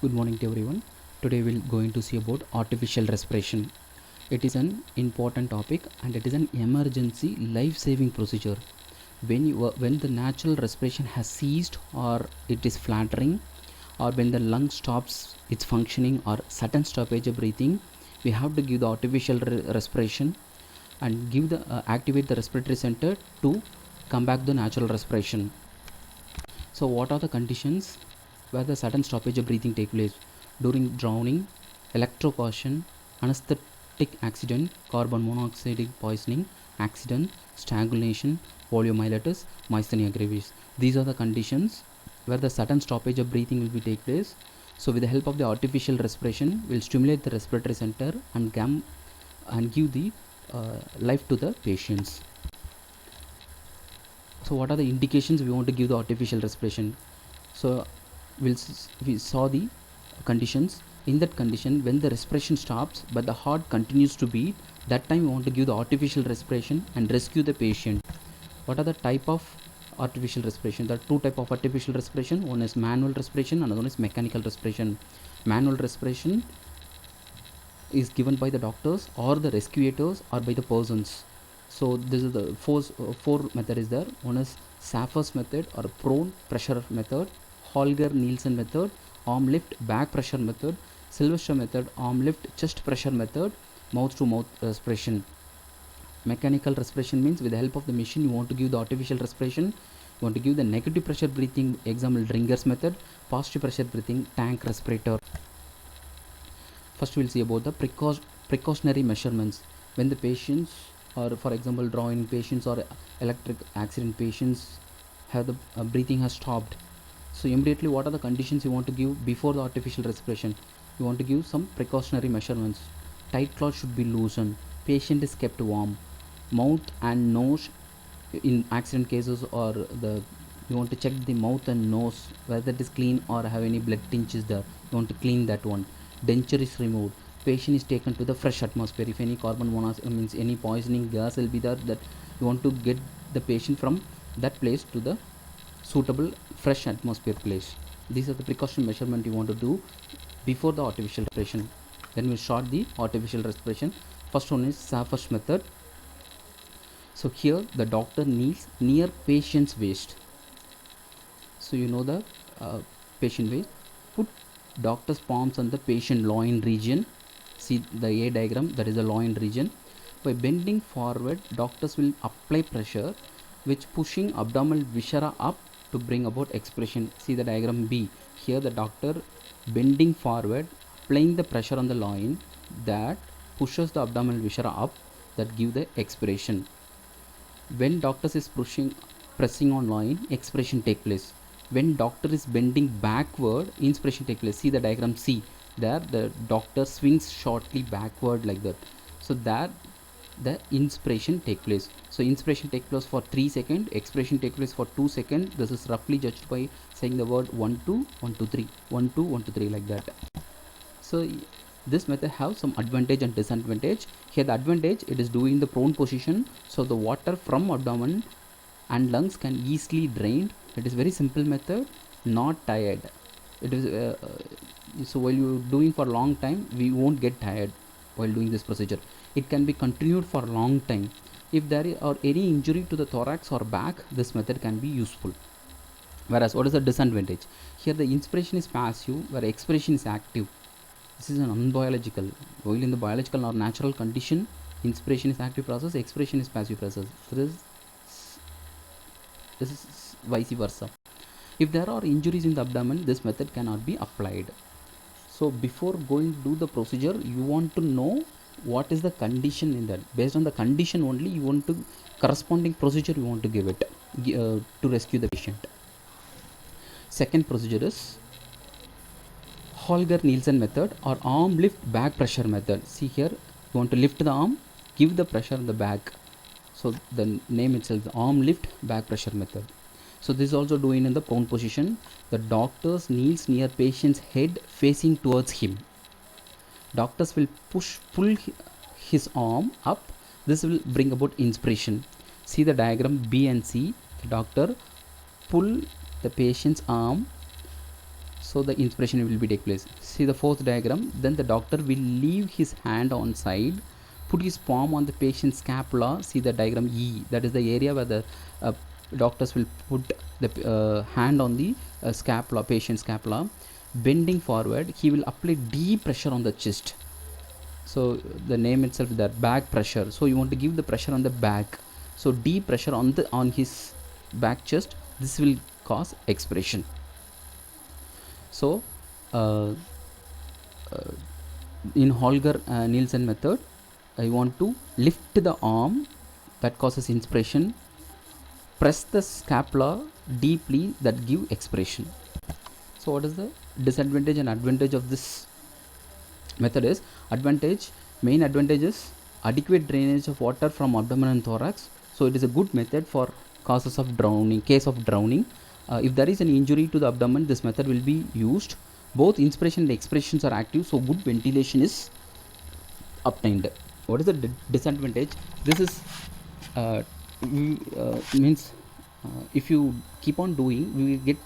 Good morning to everyone. Today we're going to see about artificial respiration. It is an important topic and it is an emergency life-saving procedure. When the natural respiration has ceased or it is flattering or when the lung stops its functioning or sudden stoppage of breathing, we have to give the artificial respiration and activate the respiratory center to come back the natural respiration. So what are the conditions where the sudden stoppage of breathing take place? During drowning, electrocution, anesthetic accident, carbon monoxide poisoning, accident, strangulation, poliomyelitis, myasthenia gravis. These are the conditions where the sudden stoppage of breathing will be take place. So with the help of the artificial respiration, we'll stimulate the respiratory center and give the life to the patients. So what are the indications we want to give the artificial respiration? So we saw the conditions. In that condition, when the respiration stops but the heart continues to beat, that time we want to give the artificial respiration and rescue the patient. What are the type of artificial respiration? There are two type of artificial respiration. One is manual respiration, another one is mechanical respiration. Manual respiration is given by the doctors or the rescuers or by the persons. So this is the four method is there. One is Safer's method or prone pressure method, Holger Nielsen method, arm lift back pressure method, Sylvester method, arm lift chest pressure method, mouth to mouth respiration. Mechanical respiration means with the help of the machine you want to give the artificial respiration. You want to give the negative pressure breathing, example Dringer's method, positive pressure breathing, tank respirator. First we'll see about the precautionary measurements. When the patients, or for example drowning patients or electric accident patients, have the breathing has stopped, so immediately what are the conditions you want to give before the artificial respiration? You want to give some precautionary measurements. Tight cloth should be loosened, patient is kept warm, mouth and nose in accident cases, or the you want to check the mouth and nose whether it is clean or have any blood tinges there. You want to clean that one. Denture is removed, patient is taken to the fresh atmosphere. If any carbon monoxide means any poisoning gas will be there, that you want to get the patient from that place to the suitable fresh atmosphere place. These are the precaution measurement you want to do before the artificial respiration. Then we'll start the artificial respiration. First one is Safer's method. So here the doctor kneels near patient's waist. So you know the patient waist. Put doctor's palms on the patient loin region. See the A diagram, that is the loin region. By bending forward, doctors will apply pressure which pushing abdominal viscera up to bring about expiration. See the diagram B. Here the doctor bending forward, applying the pressure on the loin that pushes the abdominal viscera up, that give the expiration. When doctors is pressing on loin, expiration take place. When doctor is bending backward, inspiration take place. See the diagram C. There the doctor swings shortly backward like that. So there the inspiration take place. So inspiration take place for 3 seconds, expiration take place for 2 seconds. This is roughly judged by saying the word 1 2 1 2 3 1 2 1 2 3 like that. So this method have some advantage and disadvantage. Here the advantage, it is doing the prone position, so the water from abdomen and lungs can easily drain. It is very simple method, not tired. It is so while you doing for a long time, we won't get tired while doing this procedure. It can be continued for a long time. If there are any injury to the thorax or back, this method can be useful. Whereas what is the disadvantage? Here the inspiration is passive, where expiration is active. This is an unbiological. While in the biological or natural condition, inspiration is active process, expiration is passive process. This is vice versa. If there are injuries in the abdomen, this method cannot be applied. So before going to do the procedure, you want to know what is the condition in that. Based on the condition only, you want to corresponding procedure you want to give it to rescue the patient. Second procedure is Holger Nielsen method or arm lift back pressure method. See here, you want to lift the arm, give the pressure on the back. So the name itself, the arm lift back pressure method. So this is also doing in the prone position. The doctors kneels near patient's head facing towards him. Doctors will pull his arm up. This will bring about inspiration. See the diagram B and C. The doctor pull the patient's arm So the inspiration will be take place. See the fourth diagram. Then the doctor will leave his hand on side, put his palm on the patient's scapula. See the diagram E, that is the area where the uh, doctors will put the hand on the scapula, patient scapula. Bending forward, he will apply deep pressure on the chest. So the name itself, that back pressure. So you want to give the pressure on the back. So deep pressure on his back chest. This will cause expiration. So in Holger Nielsen method, I want to lift the arm, that causes inspiration. Press the scapula deeply, that give expiration. So what is the disadvantage and advantage of this method? Is main advantage is adequate drainage of water from abdomen and thorax. So it is a good method for causes of drowning, case of drowning. If there is an injury to the abdomen, this method will be used. Both inspiration and expirations are active, so good ventilation is obtained. What is the disadvantage? This is means if you keep on doing, we will get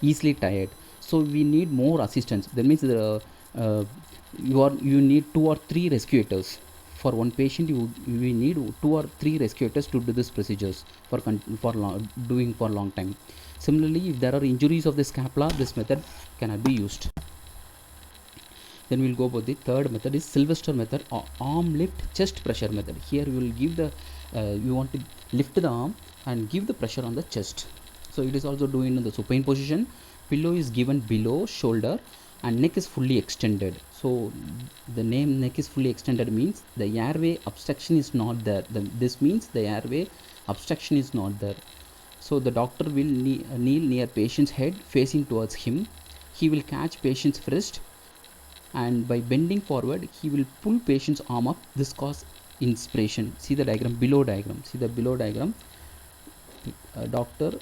easily tired. So we need more assistance. That means you need 2 or 3 rescuators for one patient. We need 2 or 3 rescuators to do this procedures for doing for long time. Similarly, if there are injuries of the scapula, this method cannot be used. Then we'll go about the third method, is Sylvester method, or arm lift chest pressure method. Here you will give the you want to lift the arm and give the pressure on the chest. So it is also doing in the supine position. Pillow is given below shoulder and neck is fully extended. So the name neck is fully extended means the airway obstruction is not there. This means the airway obstruction is not there. So the doctor will kneel near patient's head facing towards him. He will catch patient's wrist, and by bending forward he will pull patient's arm up. This causes inspiration. See the diagram, below diagram. See the below diagram. Doctor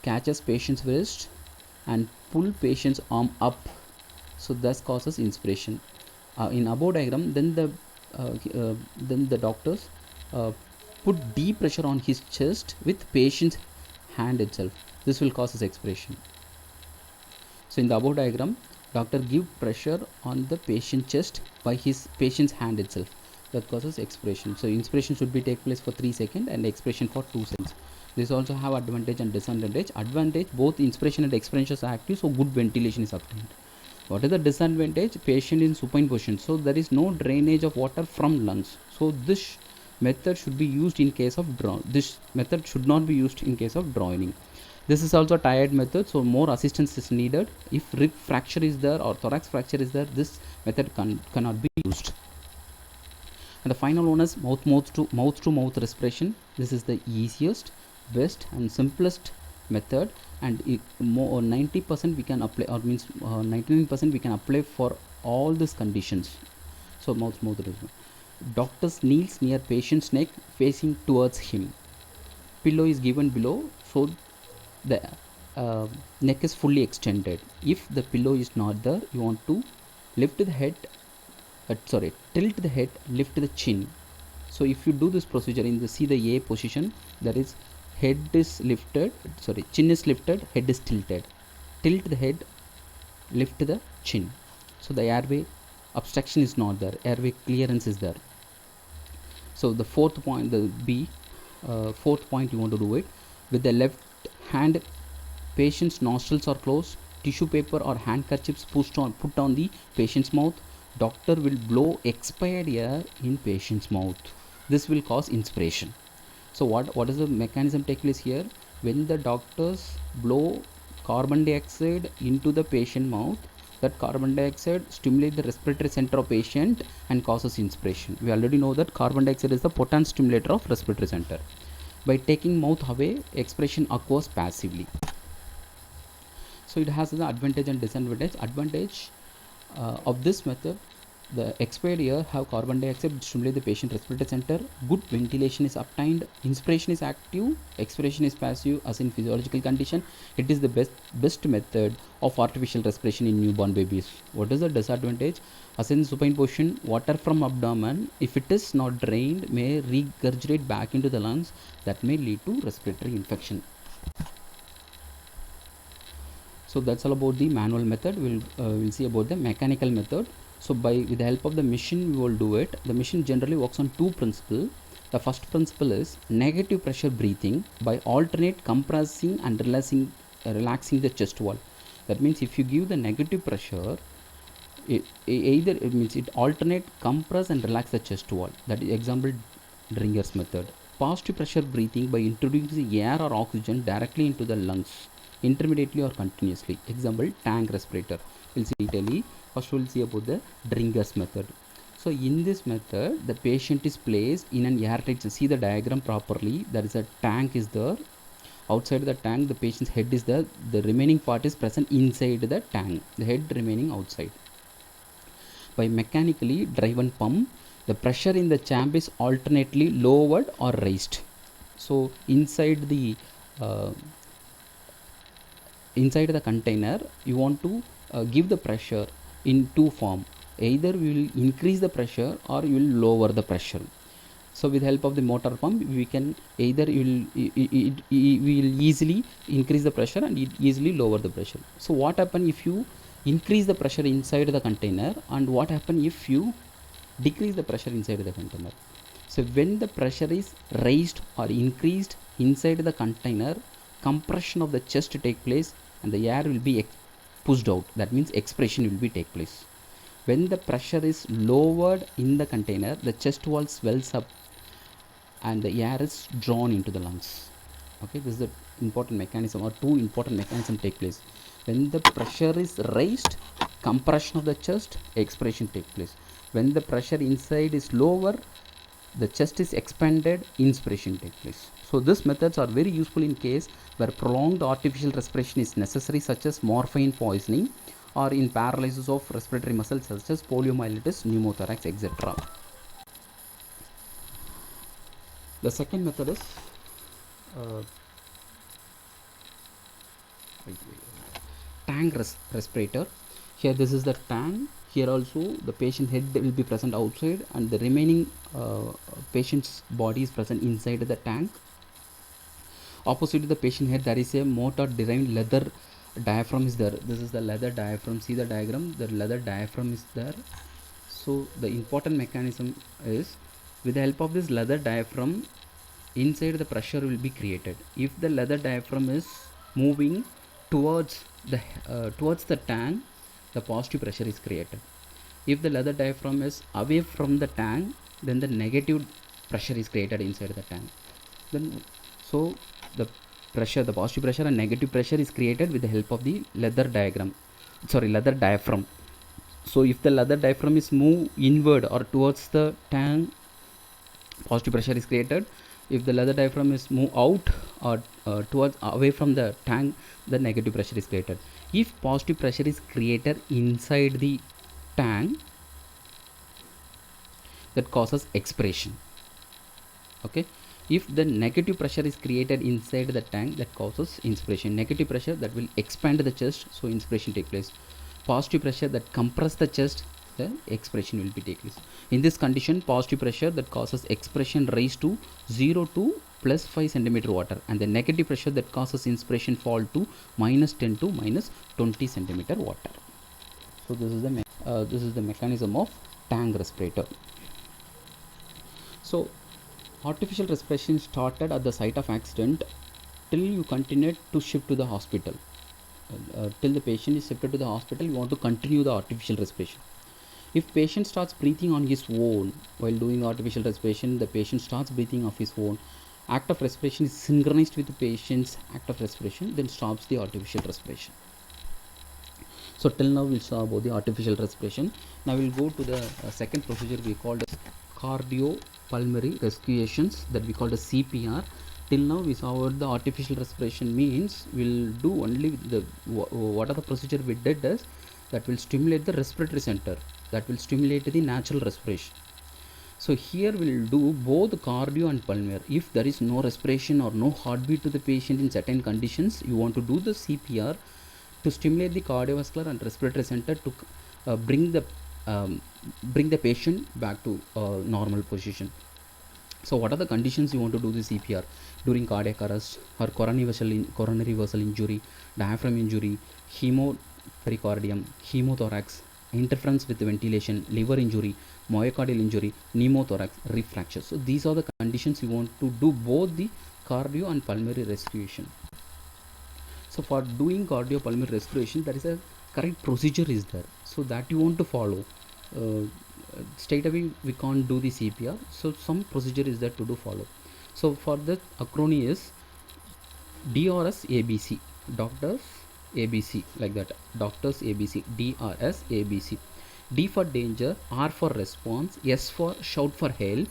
catches patient's wrist and pull patient's arm up, so thus causes inspiration. In above diagram, then the doctors put deep pressure on his chest with patient's hand itself. This will cause expiration. So in the above diagram, doctor give pressure on the patient chest by his patient's hand itself. That causes expiration. So inspiration should be take place for 3 seconds and expiration for 2 seconds. This also have advantage and disadvantage. Advantage, both inspiration and expiration are active, so good ventilation is obtained. What is the disadvantage? Patient in supine position, so there is no drainage of water from lungs. So this method should be used in case of drowning. This method should not be used in case of drowning. This is also a tired method, so more assistance is needed. If rib fracture is there or thorax fracture is there, this method cannot be used. And the final one is mouth to mouth respiration. This is the easiest, best and simplest method, and 90% we can apply, or means 99% we can apply for all these conditions. So mouth respiration. Doctor kneels near patient's neck facing towards him. Pillow is given below, so the neck is fully extended. If the pillow is not there, you want to lift the head, tilt the head, lift the chin. So if you do this procedure in the see the A position, that is head is lifted, chin is lifted, head is tilted. Tilt the head, lift the chin. So the airway obstruction is not there, airway clearance is there. So the fourth point, the B, fourth point, you want to do it with the left hand. Patient's nostrils are closed. Tissue paper or handkerchiefs put on the patient's mouth. Doctor will blow expired air in patient's mouth. This will cause inspiration. So what is the mechanism take place here? When the doctors blow carbon dioxide into the patient mouth, that carbon dioxide stimulates the respiratory center of patient and causes inspiration. We already know that carbon dioxide is the potent stimulator of respiratory center. By taking mouth away, expiration occurs passively. So it has the advantage and disadvantage. Advantage of this method, the expired air have carbon dioxide stimulate the patient respiratory center. Good ventilation is obtained. Inspiration is active, expiration is passive as in physiological condition. It is the best method of artificial respiration in newborn babies. What is the disadvantage? As in supine position, water from abdomen, if it is not drained, may regurgitate back into the lungs. That may lead to respiratory infection. So that's all about the manual method. We'll see about the mechanical method. So with the help of the machine we will do it. The machine generally works on two principles. The first principle is negative pressure breathing by alternate compressing and relaxing the chest wall. That means if you give the negative pressure, either it means it alternate compress and relax the chest wall. That is example Dringer's method. Positive pressure breathing by introducing air or oxygen directly into the lungs, intermittently or continuously. Example tank respirator. We'll see detailedly. First we'll see about the Dringer's method. So in this method, the patient is placed in an airtight. See the diagram properly. There is a tank is there. Outside the tank, the patient's head is there. The remaining part is present inside the tank. The head remaining outside. By mechanically driven pump, the pressure in the chamber is alternately lowered or raised. So inside the container, you want to give the pressure in two form. Either we will increase the pressure or you will lower the pressure. So with help of the motor pump, we can either we will easily increase the pressure and easily lower the pressure. So what happen if you increase the pressure inside the container, and what happen if you decrease the pressure inside the container? So when the pressure is raised or increased inside the container, compression of the chest take place and the air will be pushed out. That means expiration will be take place. When the pressure is lowered in the container, the chest wall swells up and the air is drawn into the lungs. Okay, this is the important mechanism, or two important mechanisms take place. When the pressure is raised, compression of the chest, expiration take place. When the pressure inside is lower, the chest is expanded, inspiration take place. So these methods are very useful in case where prolonged artificial respiration is necessary, such as morphine poisoning, or in paralysis of respiratory muscles such as poliomyelitis, pneumothorax, etc. The second method is tank respirator. Here this is the tank. Here also the patient head will be present outside and the remaining patient's body is present inside the tank. Opposite to the patient head there is a motor derived leather diaphragm is there. This is the leather diaphragm. See the diagram, the leather diaphragm is there. So the important mechanism is, with the help of this leather diaphragm, inside the pressure will be created. If the leather diaphragm is moving towards the tank, the positive pressure is created. If the leather diaphragm is away from the tank, then the negative pressure is created inside the tank. Then so the positive pressure and negative pressure is created with the help of the leather diaphragm. So if the leather diaphragm is move inward or towards the tank, positive pressure is created. If the leather diaphragm is move out or towards away from the tank, the negative pressure is created. If positive pressure is created inside the tank, that causes expiration. Okay. If the negative pressure is created inside the tank, that causes inspiration. Negative pressure that will expand the chest, so inspiration take place. Positive pressure that compress the chest, the expiration will be take place. In this condition, positive pressure that causes expiration raised to 0 to plus 5 centimeter water, and the negative pressure that causes inspiration fall to minus 10 to minus 20 centimeter water. So this is the mechanism of tank respirator. So artificial respiration started at the site of accident till you continue to shift to the hospital. Till the patient is shifted to the hospital, you want to continue the artificial respiration. If patient starts breathing on his own while doing artificial respiration, the patient starts breathing of his own, act of respiration is synchronized with the patient's act of respiration, then stops the artificial respiration. So till now we saw about the artificial respiration. Now we'll go to the second procedure we called as cardiopulmonary rescuations, that we call the CPR. Till now we saw what the artificial respiration means. We'll do only what are the procedure we did is that will stimulate the respiratory center, that will stimulate the natural respiration. So here we'll do both cardio and pulmonary. If there is no respiration or no heartbeat to the patient in certain conditions, you want to do the CPR to stimulate the cardiovascular and respiratory center to bring the patient back to normal position. So what are the conditions you want to do the CPR? During cardiac arrest or coronary vessel injury, diaphragm injury, hemopericardium, hemothorax, interference with ventilation, liver injury, myocardial injury, pneumothorax, rib fracture. So these are the conditions you want to do both the cardio and pulmonary respiration. So for doing cardiopulmonary respiration, there is a correct procedure is there, so that you want to follow. uh, Straight away we can't do the CPR, so some procedure is there to do follow. So for the acronym is DRS ABC, doctors ABC, like that, doctors ABC, DRS ABC. D for danger, R for response, S for shout for help,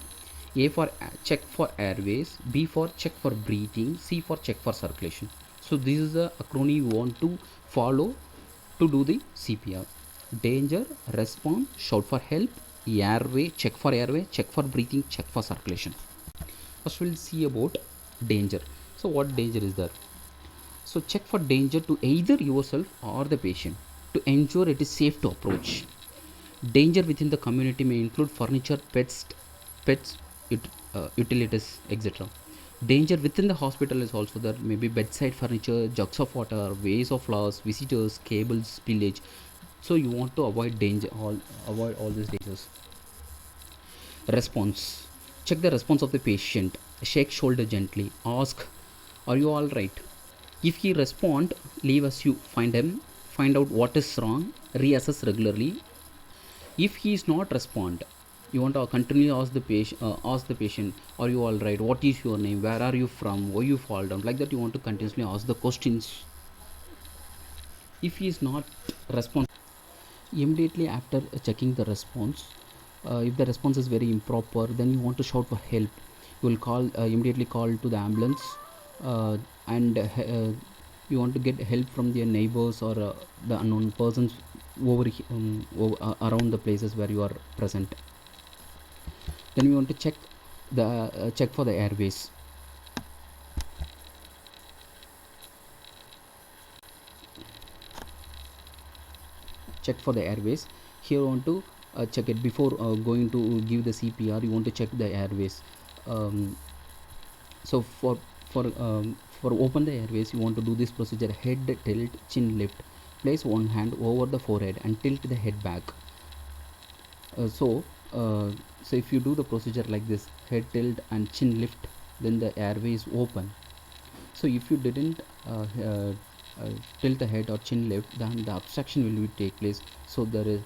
A for check for airways, B for check for breathing, C for check for circulation. So this is the acronym you want to follow to do the CPR. Danger, response, shout for help, airway, check for breathing, check for circulation. First we'll see about danger. So what danger is there? So check for danger to either yourself or the patient to ensure it is safe to approach. Danger within the community may include furniture, pets, utilities, etc. Danger within the hospital is also there. Maybe bedside furniture, jugs of water, vase of flowers, visitors, cables, spillage. So you want to avoid avoid all these dangers. Response. Check the response of the patient. Shake shoulder gently. Ask, "Are you all right?" If he respond, leave as you find him. Find out what is wrong. Reassess regularly. If he is not respond, you want to continue ask the patient, "Are you all right? What is your name? Where are you from? Why you fall down?" Like that, you want to continuously ask the questions. If he is not respond, immediately after checking the response, if the response is very improper, then you want to shout for help. You will call immediately call to the ambulance, and you want to get help from their neighbors or the unknown persons around the places where you are present. Then we want to check for the airways. Check for the airways. Here you want to check it before going to give the CPR. You want to check the airways. So for open the airways, you want to do this procedure: head tilt, chin lift. Place one hand over the forehead and tilt the head back. uh, so uh, so if you do the procedure like this, head tilt and chin lift, then the airway is open. So if you didn't tilt the head or chin lift, then the obstruction will take place. So there is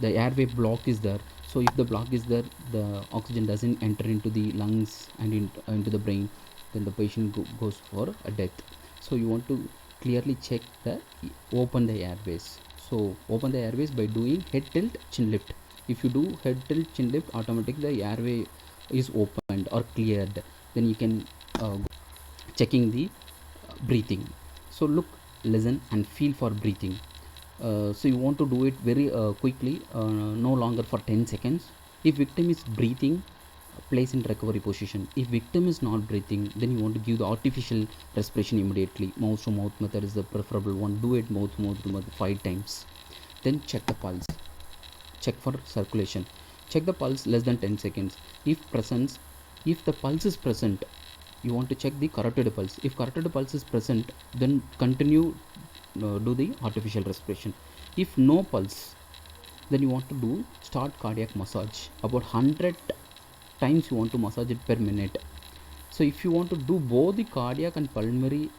the airway block is there. So if the block is there, the oxygen doesn't enter into the lungs and into the brain, then the patient goes for a death. So you want to clearly check the open the airways. So open the airways by doing head tilt, chin lift. If you do head tilt, chin lift, automatically the airway is opened or cleared. Then you can checking the breathing. So look, listen and feel for breathing. So you want to do it very quickly, no longer for 10 seconds. If victim is breathing, place in recovery position. If victim is not breathing, then you want to give the artificial respiration immediately. Mouth to mouth method is the preferable one. Do it mouth to mouth 5 times. Then check the pulse. Check for circulation. Check the pulse less than 10 seconds. If the pulse is present, you want to check the carotid pulse. If carotid pulse is present, then continue do the artificial respiration. If no pulse, then you want to do start cardiac massage. About 100 times you want to massage it per minute. So if you want to do both the cardiac and pulmonary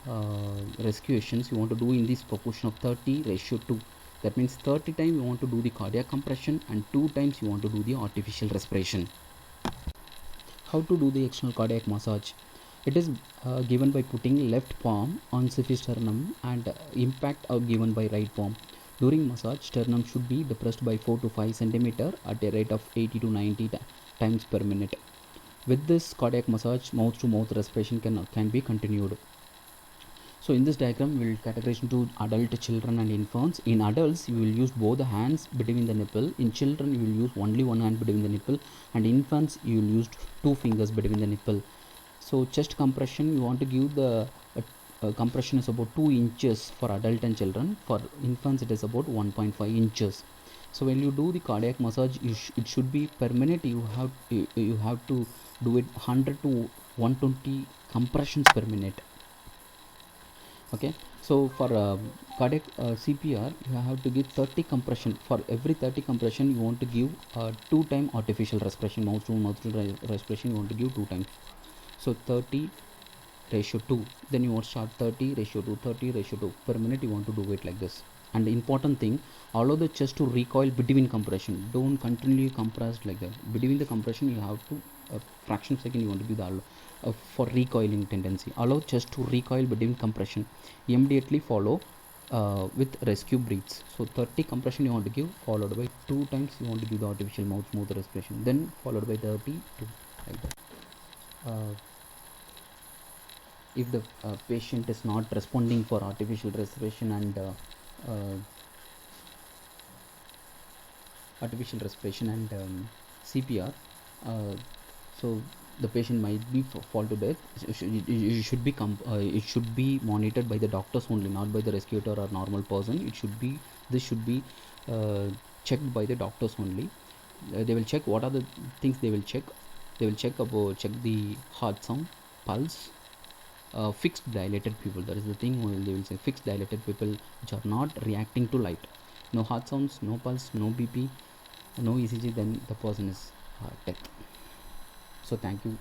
respirations, you want to do in this proportion of 30:2. That means 30 times you want to do the cardiac compression and 2 times you want to do the artificial respiration. How to do the external cardiac massage? It is given by putting left palm on sternum and impact are given by right palm. During massage, sternum should be depressed by 4 to 5 centimeter at a rate of 80 to 90 times per minute. With this cardiac massage, mouth to mouth respiration can be continued. So in this diagram, we will categorize into adult, children and infants. In adults, you will use both the hands between the nipple. In children, you will use only one hand between the nipple, and infants, you will use 2 fingers between the nipple. So chest compression, you want to give the compression is about 2 inches for adult and children. For infants, it is about 1.5 inches. So when you do the cardiac massage, it should be per minute. You have to do it 100 to 120 compressions per minute. Okay. So for cardiac CPR, you have to give 30 compression. For every 30 compression, you want to give 2 time artificial respiration, mouth to mouth respiration. You want to give 2 times. So 30 ratio 2. Then you want to start 30 ratio 2, 30 ratio 2 per minute. You want to do it like this. And the important thing, allow the chest to recoil between compression. Don't continually compress like that. Between the compression, you have to fraction of second you want to give the for recoiling tendency. Allow chest to recoil between compression. Immediately follow with rescue breaths. So 30 compression you want to give, followed by 2 times you want to give the artificial mouth smooth respiration, then followed by 32 like that. If the patient is not responding for artificial respiration and CPR, so the patient might be fall to death. It should be monitored by the doctors only, not by the rescuer or normal person. This should be checked by the doctors only. They will check what are the things they will check. They will check the heart sound, pulse, fixed dilated people. That is the thing. They will say fixed dilated people which are not reacting to light. No heart sounds, no pulse, no BP, no ECG. Then the person is dead. So thank you.